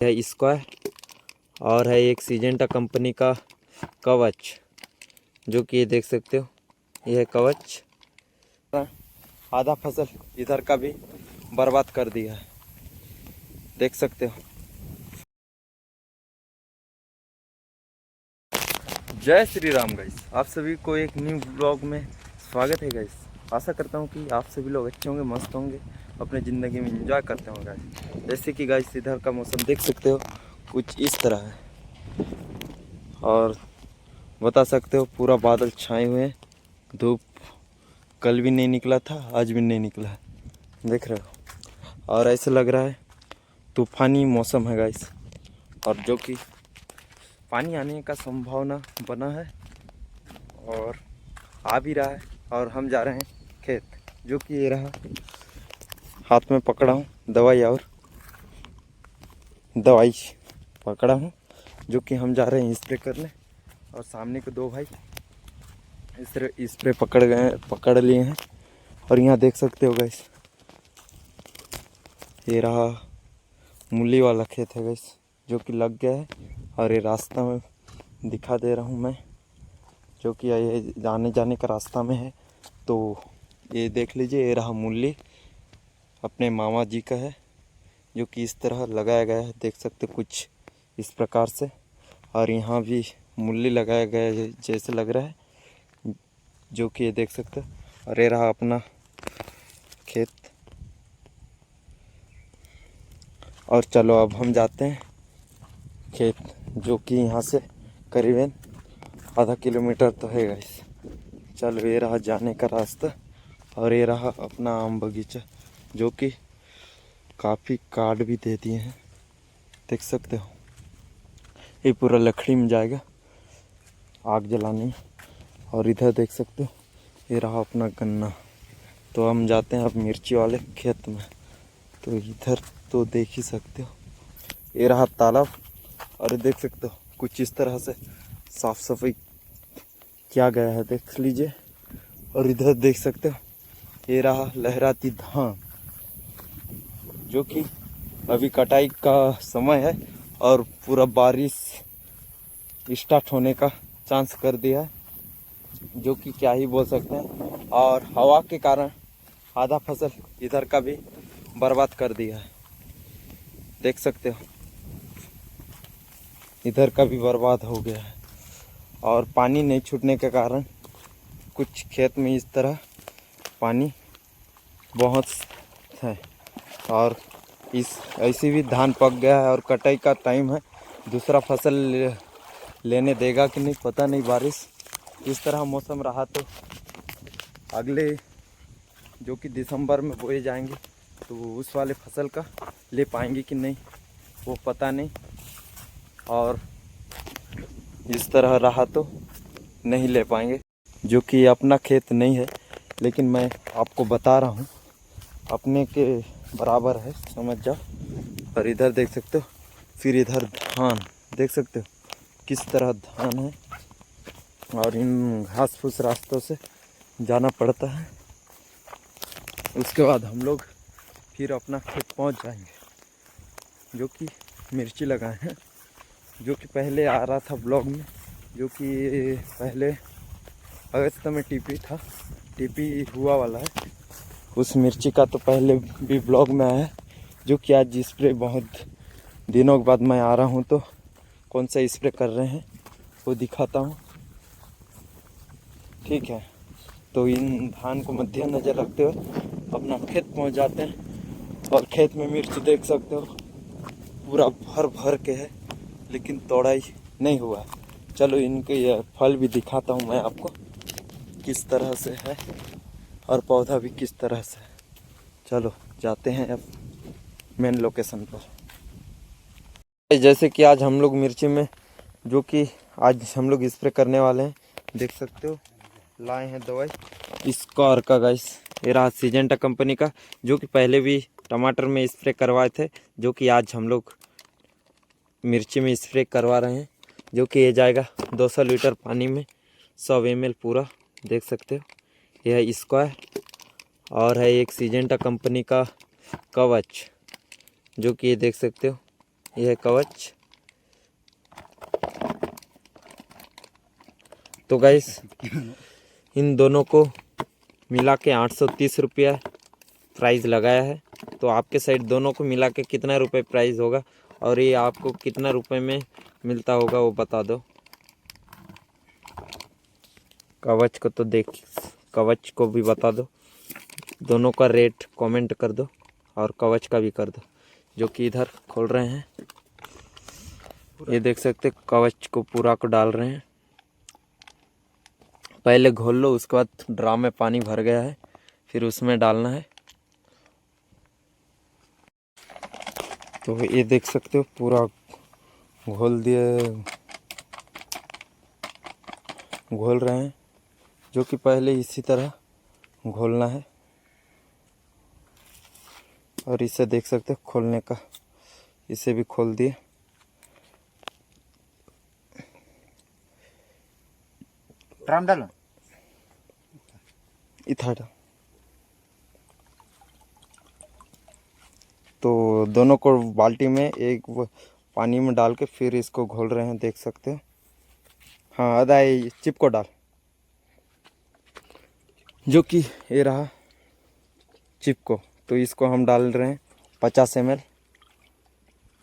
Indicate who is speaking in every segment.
Speaker 1: है स्क्वायर और है एक सिजेंटा कंपनी का कवच, जो कि ये देख सकते हो। यह है कवच। आधा फसल इधर का भी बर्बाद कर दिया है, देख सकते हो। जय श्री राम गाइस, आप सभी को एक न्यू ब्लॉग में स्वागत है गाइस। आशा करता हूँ कि आप सभी लोग अच्छे होंगे, मस्त होंगे, अपने ज़िंदगी में एंजॉय करते होंगे गाइस। जैसे कि गाइस इधर का मौसम देख सकते हो, कुछ इस तरह है और बता सकते हो पूरा बादल छाए हुए हैं। धूप कल भी नहीं निकला था, आज भी नहीं निकला है, देख रहे हो। और ऐसा लग रहा है तूफानी मौसम है गाइस, और जो कि पानी आने का संभावना बना है और आ भी रहा है। और हम जा रहे हैं खेत, जो कि ये रहा हाथ में पकड़ा हूँ दवाई पकड़ा हूँ, जो कि हम जा रहे हैं स्प्रे करने। और सामने के दो भाई स्प्रे पकड़ लिए हैं। और यहाँ देख सकते हो गाइस, ये रहा मूली वाला खेत है गाइस, जो कि लग गया है। और ये रास्ता में दिखा दे रहा हूँ मैं, जो कि ये जाने का रास्ता में है। तो ये देख लीजिए, ये रहा मूली, अपने मामा जी का है, जो कि इस तरह लगाया गया है, देख सकते कुछ इस प्रकार से। और यहाँ भी मूली लगाया गया है जैसे लग रहा है, जो कि ये देख सकते हो। और ये रहा अपना खेत। और चलो अब हम जाते हैं खेत, जो कि यहाँ से करीबन आधा किलोमीटर तो है गाइस। चलो ये रहा जाने का रास्ता। और ये रहा अपना आम बगीचा, जो कि काफ़ी काट भी दे दिए हैं, देख सकते हो। ये पूरा लकड़ी में जाएगा आग जलाने। और इधर देख सकते हो, ये रहा अपना गन्ना। तो हम जाते हैं अब मिर्ची वाले खेत में। तो इधर तो देख ही सकते हो, ये रहा तालाब। और देख सकते हो कुछ इस तरह से साफ सफाई किया गया है, देख लीजिए। और इधर देख सकते हो, ये रहा लहराती धान, जो कि अभी कटाई का समय है और पूरा बारिश स्टार्ट होने का चांस कर दिया है, जो कि क्या ही बोल सकते हैं। और हवा के कारण आधा फसल इधर का भी बर्बाद कर दिया है, देख सकते हो। इधर का भी बर्बाद हो गया है। और पानी नहीं छूटने के कारण कुछ खेत में इस तरह पानी बहुत है। और इस ऐसे भी धान पक गया है और कटाई का टाइम है। दूसरा फसल लेने देगा कि नहीं पता नहीं। बारिश इस तरह मौसम रहा तो अगले जो कि दिसंबर में बोए जाएंगे, तो उस वाले फसल का ले पाएंगे कि नहीं वो पता नहीं। और इस तरह रहा तो नहीं ले पाएंगे, जो कि अपना खेत नहीं है, लेकिन मैं आपको बता रहा हूँ अपने के बराबर है, समझ जाओ। और इधर देख सकते हो, फिर इधर धान देख सकते हो किस तरह धान है। और इन घास फूस रास्तों से जाना पड़ता है। उसके बाद हम लोग फिर अपना खेत पहुंच जाएंगे, जो कि मिर्ची लगाए हैं, जो कि पहले आ रहा था ब्लॉग में, जो कि पहले अगस्त में टीपी हुआ वाला है। उस मिर्ची का तो पहले भी ब्लॉग में आया है, जो कि आज स्प्रे बहुत दिनों के बाद मैं आ रहा हूँ, तो कौन सा स्प्रे कर रहे हैं वो दिखाता हूँ, ठीक है। तो इन धान को मद्देनजर रखते हुए अपना खेत पहुँच जाते हैं। और खेत में मिर्च देख सकते हो पूरा भर भर के है, लेकिन तोड़ाई नहीं हुआ। चलो इनके ये फल भी दिखाता हूँ मैं आपको किस तरह से है, और पौधा भी किस तरह से है। चलो जाते हैं अब मेन लोकेशन पर। जैसे कि आज हम लोग मिर्ची में, जो कि आज हम लोग स्प्रे करने वाले हैं, देख सकते हो लाए हैं दवाई स्क्वायर का गाइस। ये रहा सिजेंटा कंपनी का, जो कि पहले भी टमाटर में स्प्रे करवाए थे, जो कि आज हम लोग मिर्ची में स्प्रे करवा रहे हैं। जो कि ये जाएगा 200 लीटर पानी में 100 ml पूरा, देख सकते हो। यह है स्क्वायर और है एक सिजेंटा कंपनी का कवच, जो कि ये देख सकते हो ये है कवच। तो गाइस इन दोनों को मिला के 830 रुपया प्राइस लगाया है। तो आपके साइड दोनों को मिला के कितना रुपये प्राइस होगा और ये आपको कितना रुपए में मिलता होगा वो बता दो। कवच को तो देख, कवच को भी बता दो, दोनों का रेट कमेंट कर दो और कवच का भी कर दो। जो कि इधर खोल रहे हैं, ये देख सकते कवच को पूरा को डाल रहे हैं। पहले घोल लो, उसके बाद ड्राम में पानी भर गया है, फिर उसमें डालना है। तो ये देख सकते हो पूरा घोल दिए, घोल रहे हैं, जो कि पहले इसी तरह घोलना है। और इसे देख सकते हो खोलने का, इसे भी खोल दिए।
Speaker 2: ड्राम डालो,
Speaker 1: इधर तो दोनों को बाल्टी में एक पानी में डाल के फिर इसको घोल रहे हैं, देख सकते हो। हाँ आधा चिप को डाल, जो कि ये रहा चिप को। तो इसको हम डाल रहे हैं 50 ml,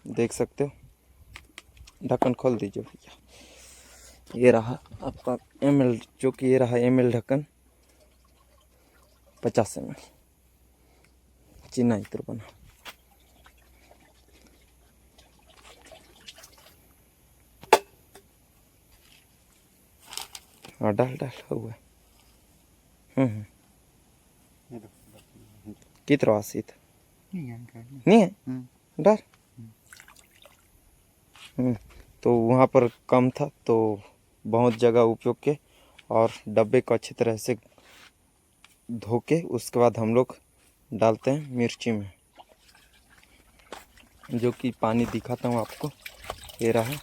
Speaker 1: देख सकते हो। ढक्कन खोल दीजिए भैया। ये रहा आपका ml, जो कि ये रहा ml ढक्कन 50 ml। चिन्ना इतर बना, हाँ डाल डाल हुआ। कितना आसित नहीं है, डाल। तो वहाँ पर कम था तो बहुत जगह उपयोग के, और डब्बे को अच्छी तरह से धो के उसके बाद हम लोग डालते हैं मिर्ची में, जो कि पानी दिखाता हूँ आपको। ये रहा,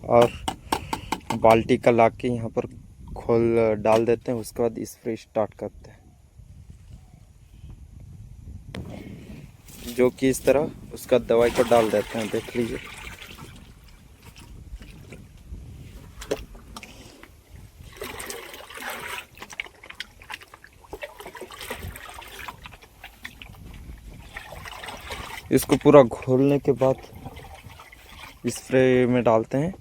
Speaker 1: और बाल्टी का ला के यहाँ पर खोल डाल देते हैं। उसके बाद स्प्रे स्टार्ट करते हैं, जो कि इस तरह उसका दवाई को डाल देते हैं, देख लीजिए। इसको पूरा घोलने के बाद स्प्रे में डालते हैं।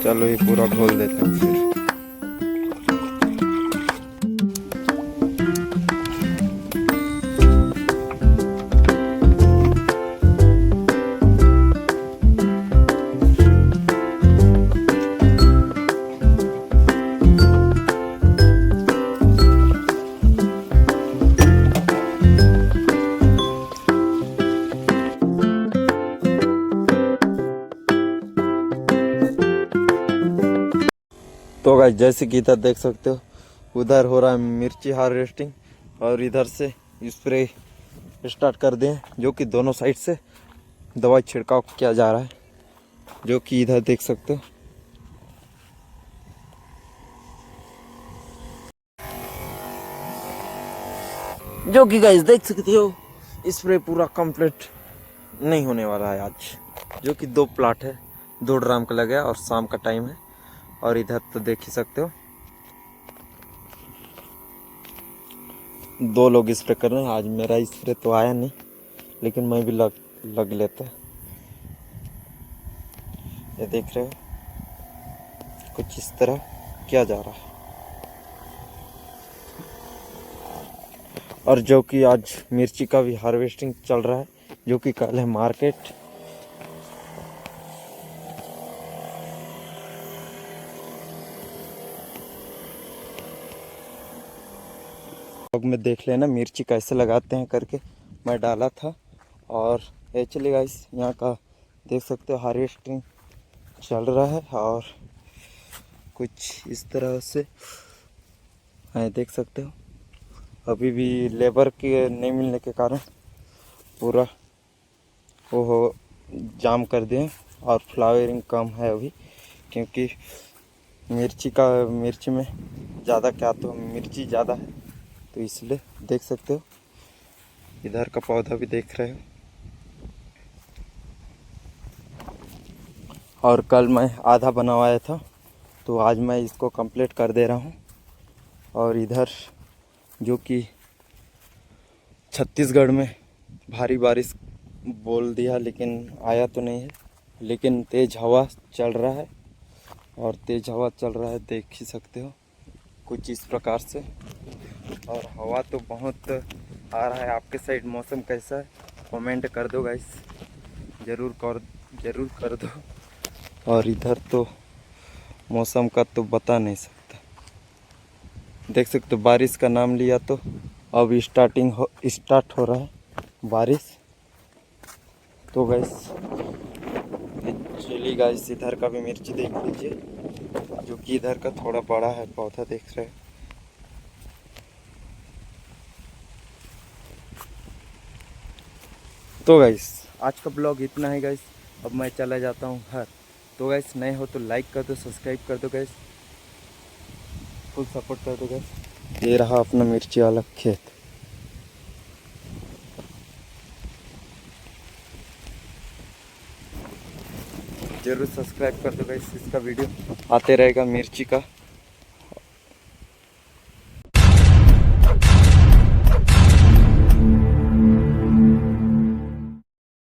Speaker 1: चलो ये पूरा घोल देते हैं फिर। तो गाइस जैसे कि इधर देख सकते हो, उधर हो रहा है मिर्ची हार्वेस्टिंग और इधर से स्प्रे स्टार्ट कर दें, जो कि दोनों साइड से दवाई छिड़काव किया जा रहा है, जो कि इधर देख सकते हो। जो कि गाइस देख सकते हो स्प्रे पूरा कंप्लीट नहीं होने वाला है आज, जो कि 2 प्लाट है, 2 ड्राम का लगा है और शाम का टाइम है। और इधर तो देख ही सकते हो 2 लोग स्प्रे कर रहे हैं। आज मेरा स्प्रे तो आया नहीं, लेकिन मैं भी लग लेता। ये देख रहे हो कुछ इस तरह किया जा रहा है। और जो कि आज मिर्ची का भी हार्वेस्टिंग चल रहा है, जो कि कल है मार्केट। में देख लेना मिर्ची कैसे लगाते हैं करके, मैं डाला था। और एक्चुअली गाइस यहाँ का देख सकते हो हार्वेस्टिंग चल रहा है, और कुछ इस तरह से है, देख सकते हो। अभी भी लेबर के नहीं मिलने के कारण पूरा वो जाम कर दिए, और फ्लावरिंग कम है अभी, क्योंकि मिर्ची में ज़्यादा क्या तो मिर्ची ज़्यादा है, तो इसलिए देख सकते हो। इधर का पौधा भी देख रहे हो। और कल मैं आधा बनवाया था, तो आज मैं इसको कंप्लीट कर दे रहा हूँ। और इधर जो कि छत्तीसगढ़ में भारी बारिश बोल दिया, लेकिन आया तो नहीं है, लेकिन तेज़ हवा चल रहा है। और तेज़ हवा चल रहा है, देख ही सकते हो कुछ इस प्रकार से। और हवा तो बहुत आ रहा है। आपके साइड मौसम कैसा है कमेंट कर दो गाइस, ज़रूर कर दो। और इधर तो मौसम का तो बता नहीं सकता। देख सकते हो बारिश का नाम लिया तो अब स्टार्ट हो रहा है बारिश। तो गाइस चलिए गाइस, इधर का भी मिर्ची देख लीजिए, जो कि इधर का थोड़ा बड़ा है पौधा, देख रहे हैं। तो गाइस आज का ब्लॉग इतना है गाइस, अब मैं चला जाता हूँ घर। तो गाइस नए हो तो लाइक कर दो, सब्सक्राइब कर दो गाइस, फुल सपोर्ट कर दो गाइस। ये रहा अपना मिर्ची वाला खेत। जरूर सब्सक्राइब कर दो गाइस, इसका वीडियो आते रहेगा मिर्ची का।